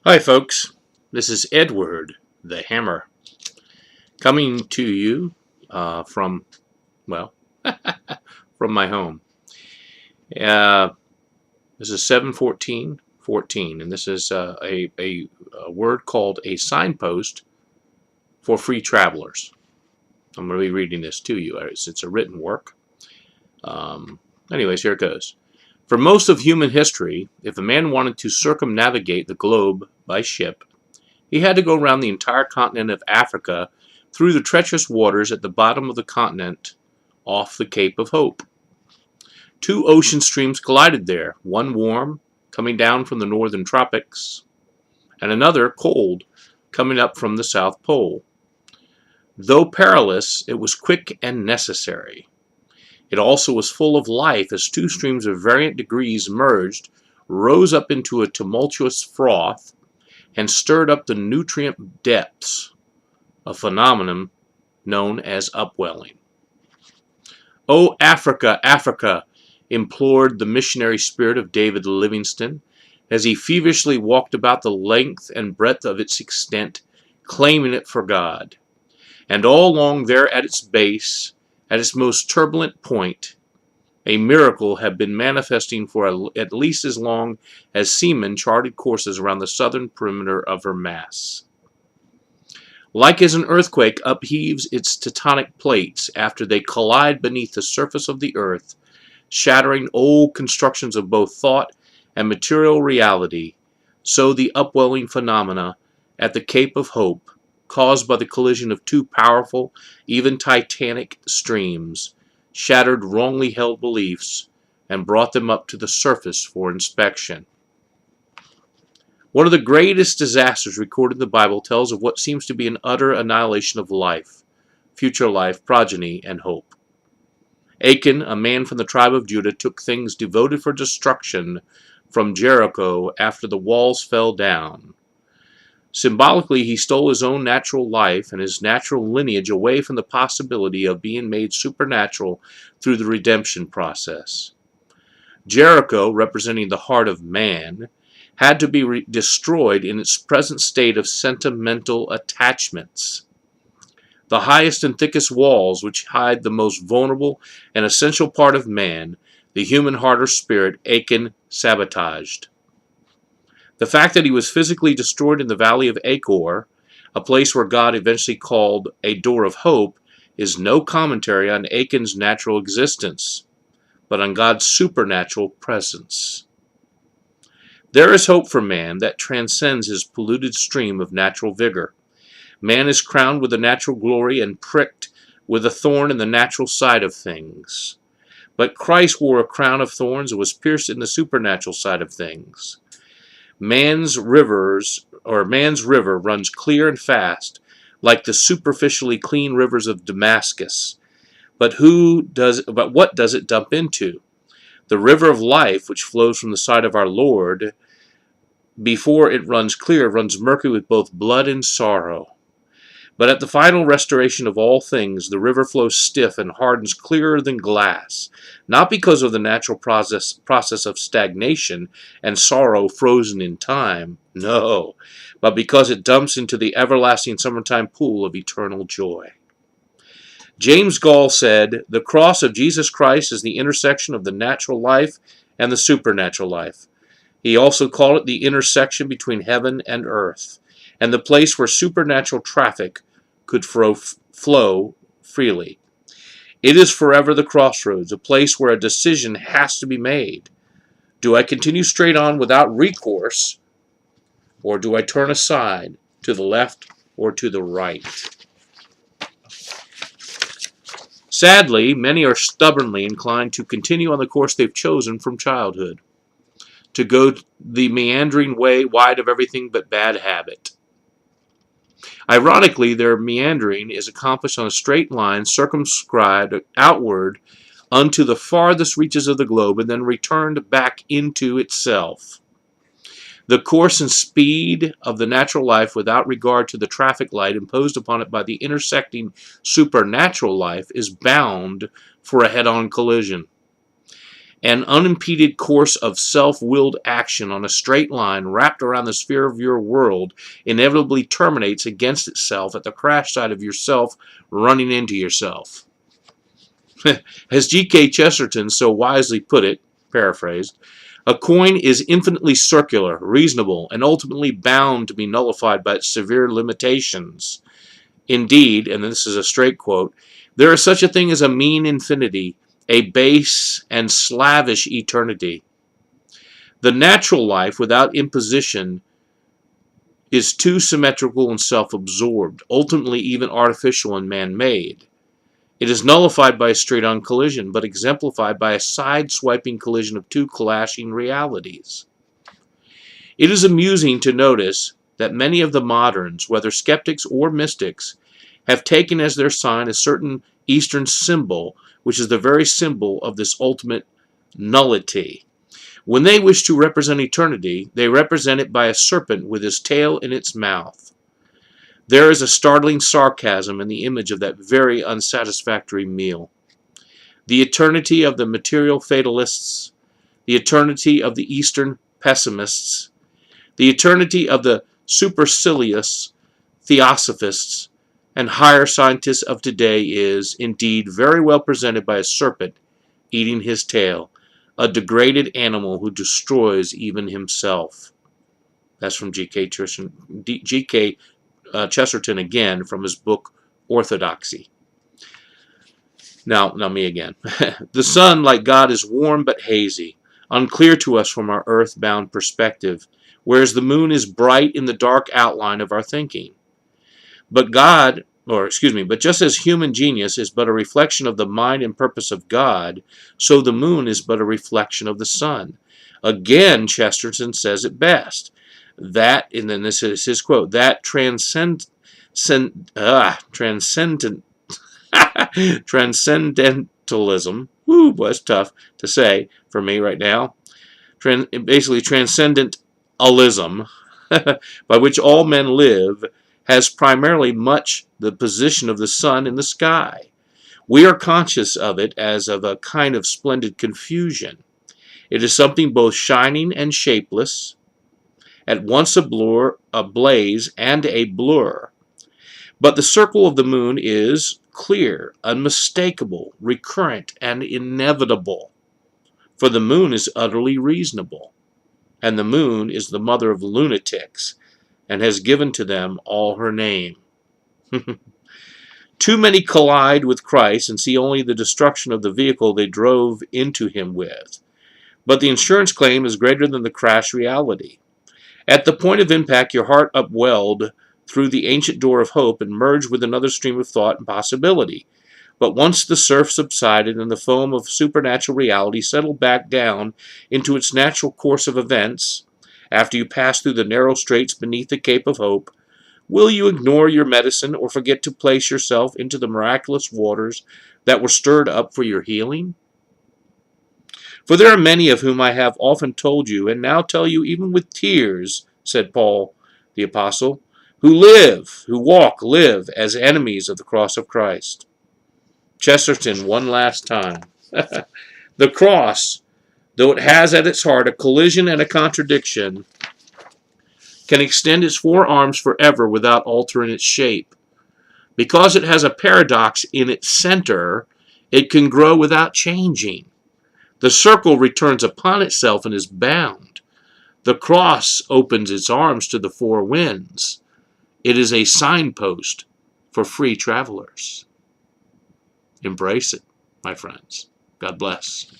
Hi, folks. This is Edward the Hammer coming to you from, well, from my home. Uh, this is 7:14:14, and this is a word called a signpost for free travelers. I'm going to be reading this to you. It's a written work. Um, Anyways, here it goes. For most of human history, if a man wanted to circumnavigate the globe by ship, he had to go around the entire continent of Africa through the treacherous waters at the bottom of the continent off the Cape of Hope. Two ocean streams collided there, one warm, coming down from the northern tropics, and another cold, coming up from the South Pole. Though perilous, it was quick and necessary. It also was full of life as two streams of varying degrees merged, rose up into a tumultuous froth, and stirred up the nutrient depths, a phenomenon known as upwelling. "O Africa, Africa," implored the missionary spirit of David Livingstone, as he feverishly walked about the length and breadth of its extent, claiming it for God. And all along there at its base, at its most turbulent point, a miracle had been manifesting for at least as long as seamen charted courses around the southern perimeter of her mass. Like as an earthquake upheaves its tectonic plates after they collide beneath the surface of the earth, shattering old constructions of both thought and material reality, so the upwelling phenomena at the Cape of Hope, caused by the collision of two powerful, even titanic streams, shattered wrongly held beliefs and brought them up to the surface for inspection. One of the greatest disasters recorded in the Bible tells of what seems to be an utter annihilation of life, future life, progeny, and hope. Achan, a man from the tribe of Judah, took things devoted for destruction from Jericho after the walls fell down. Symbolically, he stole his own natural life and his natural lineage away from the possibility of being made supernatural through the redemption process. Jericho, representing the heart of man, had to be destroyed in its present state of sentimental attachments. The highest and thickest walls, which hide the most vulnerable and essential part of man, the human heart or spirit, Achan sabotaged. The fact that he was physically destroyed in the valley of Achor, a place where God eventually called a door of hope, is no commentary on Achan's natural existence, but on God's supernatural presence. There is hope for man that transcends his polluted stream of natural vigor. Man is crowned with a natural glory and pricked with a thorn in the natural side of things. But Christ wore a crown of thorns and was pierced in the supernatural side of things. Man's river runs clear and fast, like the superficially clean rivers of Damascus. But what does it dump into? The river of life, which flows from the side of our Lord, before it runs clear, runs murky with both blood and sorrow. But at the final restoration of all things, the river flows stiff and hardens clearer than glass, not because of the natural process of stagnation and sorrow frozen in time, no, but because it dumps into the everlasting summertime pool of eternal joy. James Gall said, "The cross of Jesus Christ is the intersection of the natural life and the supernatural life." He also called it the intersection between heaven and earth, and the place where supernatural traffic could flow freely. It is forever the crossroads, a place where a decision has to be made. Do I continue straight on without recourse, or do I turn aside to the left or to the right? Sadly, many are stubbornly inclined to continue on the course they've chosen from childhood, to go the meandering way wide of everything but bad habit. Ironically, their meandering is accomplished on a straight line circumscribed outward unto the farthest reaches of the globe and then returned back into itself. The course and speed of the natural life without regard to the traffic light imposed upon it by the intersecting supernatural life is bound for a head-on collision. An unimpeded course of self-willed action on a straight line wrapped around the sphere of your world inevitably terminates against itself at the crash site of yourself running into yourself. As G.K. Chesterton so wisely put it, paraphrased, a coin is infinitely circular, reasonable, and ultimately bound to be nullified by its severe limitations. Indeed, and this is a straight quote, there is such a thing as a mean infinity, a base and slavish eternity. The natural life without imposition is too symmetrical and self-absorbed, ultimately even artificial and man-made. It is nullified by a straight-on collision, but exemplified by a side-swiping collision of two clashing realities. It is amusing to notice that many of the moderns, whether skeptics or mystics, have taken as their sign a certain Eastern symbol, which is the very symbol of this ultimate nullity. When they wish to represent eternity, they represent it by a serpent with his tail in its mouth. There is a startling sarcasm in the image of that very unsatisfactory meal. The eternity of the material fatalists, the eternity of the Eastern pessimists, the eternity of the supercilious theosophists, and higher scientists of today is, indeed, very well presented by a serpent eating his tail, a degraded animal who destroys even himself. That's from G.K. Chesterton again, from his book Orthodoxy. Now me again. The sun, like God, is warm but hazy, unclear to us from our earth-bound perspective, whereas the moon is bright in the dark outline of our thinking. But just as human genius is but a reflection of the mind and purpose of God, so the moon is but a reflection of the sun. Again, Chesterton says it best. That, and then this is his quote, that transcendentalism, boy, that's tough to say for me right now, basically transcendentalism, by which all men live, has primarily much the position of the sun in the sky. We are conscious of it as of a kind of splendid confusion. It is something both shining and shapeless, at once a blaze and a blur. But the circle of the moon is clear, unmistakable, recurrent, and inevitable. For the moon is utterly reasonable, and the moon is the mother of lunatics, and has given to them all her name. Too many collide with Christ and see only the destruction of the vehicle they drove into him with. But the insurance claim is greater than the crash reality. At the point of impact, your heart upwelled through the ancient door of hope and merged with another stream of thought and possibility. But once the surf subsided and the foam of supernatural reality settled back down into its natural course of events, after you pass through the narrow straits beneath the Cape of Hope, will you ignore your medicine or forget to place yourself into the miraculous waters that were stirred up for your healing? For there are many of whom I have often told you, and now tell you even with tears, said Paul the Apostle, who live as enemies of the cross of Christ. Chesterton, one last time. The cross, though it has at its heart a collision and a contradiction, can extend its four arms forever without altering its shape. Because it has a paradox in its center, it can grow without changing. The circle returns upon itself and is bound. The cross opens its arms to the four winds. It is a signpost for free travelers. Embrace it, my friends. God bless.